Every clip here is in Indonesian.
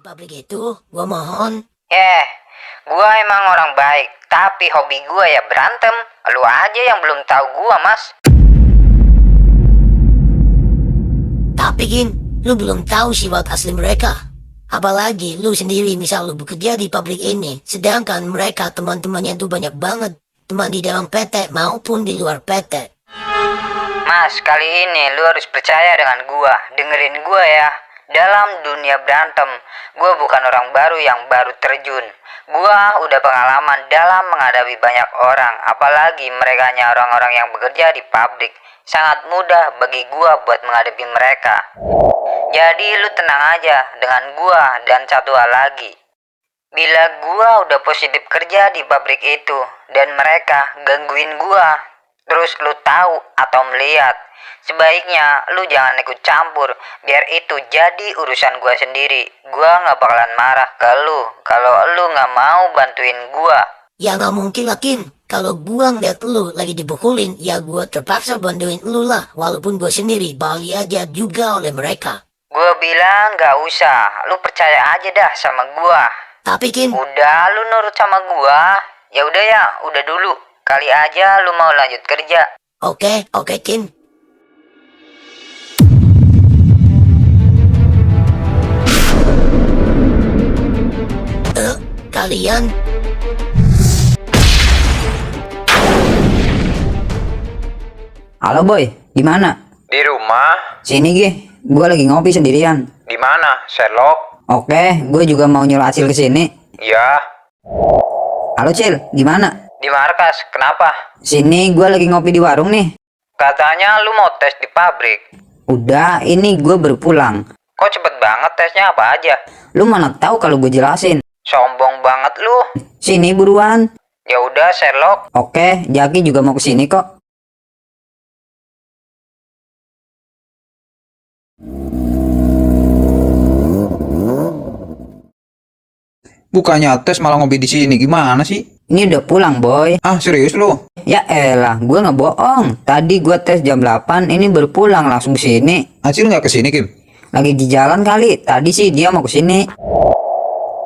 pabrik itu, gua mohon. Gua emang orang baik, tapi hobi gua ya berantem. Lu aja yang belum tahu gua, Mas. Tapi Gin, lu belum tahu sifat asli mereka. Apalagi lu sendiri misal lu bekerja di pabrik ini, sedangkan mereka teman-temannya tuh banyak banget. Teman di dalam PT maupun di luar PT. Mas, kali ini lu harus percaya dengan gua. Dengerin gua ya. Dalam dunia berantem, gua bukan orang baru yang baru terjun. Gua udah pengalaman dalam menghadapi banyak orang, apalagi merekanya orang-orang yang bekerja di pabrik. Sangat mudah bagi gua buat menghadapi mereka. Jadi lu tenang aja dengan gua dan satu hal lagi. Bila gua udah positif kerja di pabrik itu dan mereka gangguin gua, terus lu tahu atau melihat, sebaiknya lu jangan ikut campur, biar itu jadi urusan gua sendiri. Gua gak bakalan marah ke lu kalau lu gak mau bantuin gua. Ya gak mungkin lah Kim, kalau gua ngeliat lu lagi dibukulin, ya gua terpaksa bantuin lu lah, walaupun gua sendiri bali aja juga oleh mereka. Gua bilang gak usah, lu percaya aja dah sama gua. Tapi Kim, Udah lu nurut sama gua, ya udah ya, udah dulu. Kali aja lu mau lanjut kerja. oke Kim. Kalian Halo boy, gimana? Di rumah? Sini Gi, gue lagi ngopi sendirian. Di mana, Sherlock? Oke, gue juga mau nyuruh Acil ke sini. Ya, Halo Cil, gimana? Di markas, kenapa? Sini gue lagi ngopi di warung nih. Katanya lu mau tes di pabrik. Udah, ini gue baru pulang. Kok cepet banget tesnya, apa aja? Lu mana tahu kalau gue jelasin? Sombong banget lu. Sini buruan. Ya udah, Sherlock. Oke, Jaki juga mau ke sini kok. bukannya tes malah ngopi di sini, gimana sih? Ini udah pulang boy. Ah, serius lu? Ya elah, gue nggak bohong. Tadi gue tes jam 8, ini baru pulang langsung ke sini. Acil nggak kesini, Kim? Lagi di jalan kali. Tadi sih dia mau ke sini.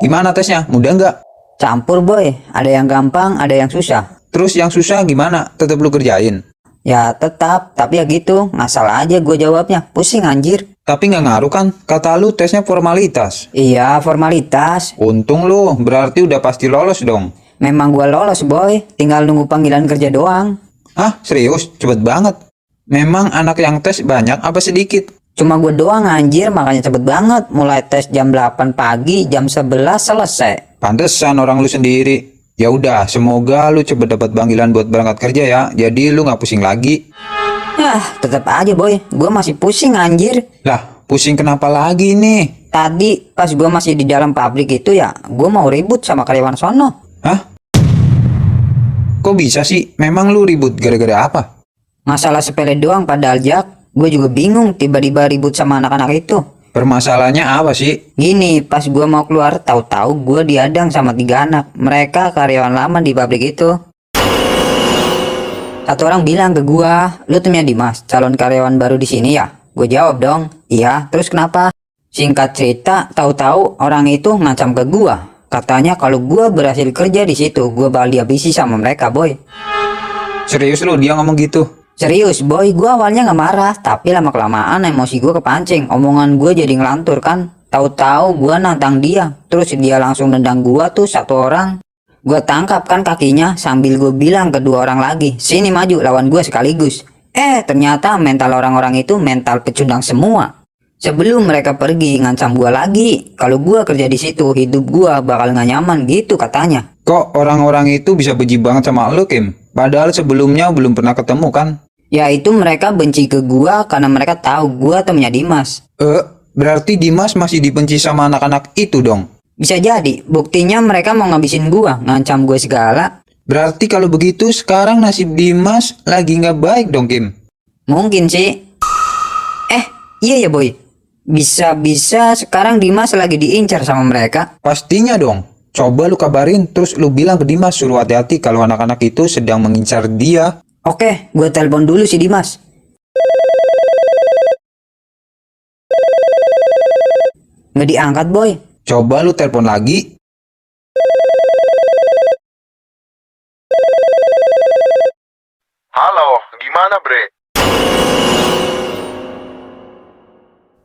Gimana tesnya? Mudah nggak? Campur boy, ada yang gampang, ada yang susah. Terus yang susah gimana? Tetap lu kerjain? Ya tetap, tapi ya gitu, ngasal aja gue jawabnya, pusing anjir. Tapi nggak ngaruh kan? Kata lu tesnya formalitas. Iya, formalitas. Untung lu, berarti udah pasti lolos dong. Memang gue lolos boy, tinggal nunggu panggilan kerja doang. Ah, serius? Cepet banget. Memang anak yang tes banyak apa sedikit? Cuma gue doang anjir, makanya cepet banget. Mulai tes jam 8 pagi, jam 11 selesai. Pantesan orang lu sendiri. Ya udah, semoga lu cepet dapat panggilan buat berangkat kerja ya. Jadi lu nggak pusing lagi. Tetap aja boy, gue masih pusing anjir. Lah, pusing kenapa lagi nih? Tadi pas gue masih di dalam pabrik itu ya, gue mau ribut sama karyawan sono. Hah? Kok bisa sih? Memang lu ribut gara-gara apa? Masalah sepele doang padahal Jak. Gue juga bingung tiba-tiba ribut sama anak-anak itu. Permasalahannya apa sih? Gini, pas gue mau keluar, tahu-tahu gue dihadang sama 3 anak. Mereka karyawan lama di pabrik itu. Satu orang bilang ke gue, lu temennya Dimas, calon karyawan baru di sini ya? Gue jawab dong, iya. Terus kenapa? Singkat cerita, tahu-tahu orang itu ngancam ke gue. Katanya kalau gue berhasil kerja di situ, gue bakal dihabisi sama mereka, boy. Serius lu dia ngomong gitu? Serius, boy. Gue awalnya nggak marah, tapi lama-kelamaan emosi gue kepancing. Omongan gue jadi ngelantur kan. Tahu-tahu gue nantang dia, terus dia langsung nendang gue tuh 1 orang. Gue tangkap kan kakinya sambil gue bilang ke 2 orang lagi, sini maju lawan gue sekaligus. Ternyata mental orang-orang itu mental pecundang semua. Sebelum mereka pergi ngancam gue lagi, kalau gue kerja di situ hidup gue bakal nggak nyaman gitu katanya. Kok orang-orang itu bisa benci banget sama lu, Kim? Padahal sebelumnya belum pernah ketemu kan? Ya itu mereka benci ke gue karena mereka tahu gue temennya Dimas. Berarti Dimas masih dibenci sama anak-anak itu dong? Bisa jadi, buktinya mereka mau ngabisin gue, ngancam gue segala. Berarti kalau begitu sekarang nasib Dimas lagi nggak baik dong, Kim? Mungkin sih. Iya ya boy. Bisa-bisa sekarang Dimas lagi diincar sama mereka. Pastinya dong. Coba lu kabarin, terus lu bilang ke Dimas suruh hati-hati kalau anak-anak itu sedang mengincar dia. Oke, gue telepon dulu si Dimas. Nggak diangkat boy. Coba lu telepon lagi. Halo, gimana bre?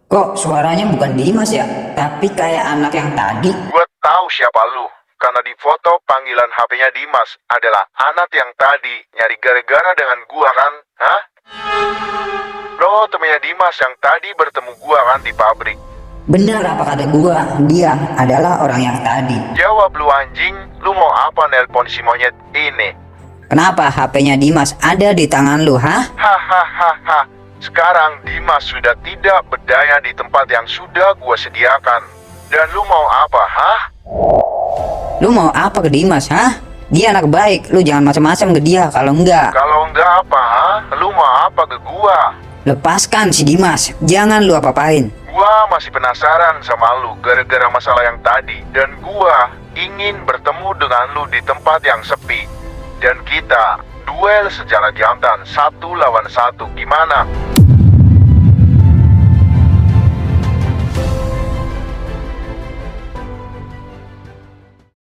Kok suaranya bukan Dimas ya? Tapi kayak anak yang tadi. Gua tahu siapa lu. Karena di foto panggilan HP-nya Dimas adalah anak yang tadi nyari gara-gara dengan gua kan? Hah? Lo temennya Dimas yang tadi bertemu gua kan di pabrik. Benar apa kata gua? Dia adalah orang yang tadi. Jawab lu anjing, lu mau apa nelpon si monyet ini? Kenapa HP-nya Dimas ada di tangan lu, hah? Hahaha. Sekarang Dimas sudah tidak berdaya di tempat yang sudah gua sediakan. Dan lu mau apa, hah? Lu mau apa ke Dimas, hah? Dia anak baik, lu jangan macam-macam ke dia kalau enggak. Kalau enggak apa, hah? Lu mau apa ke gua? Lepaskan si Dimas, jangan lu apa-apain. Gua masih penasaran sama lu gara-gara masalah yang tadi. Dan gua ingin bertemu dengan lu di tempat yang sepi. Dan kita duel secara jantan 1 lawan 1, gimana?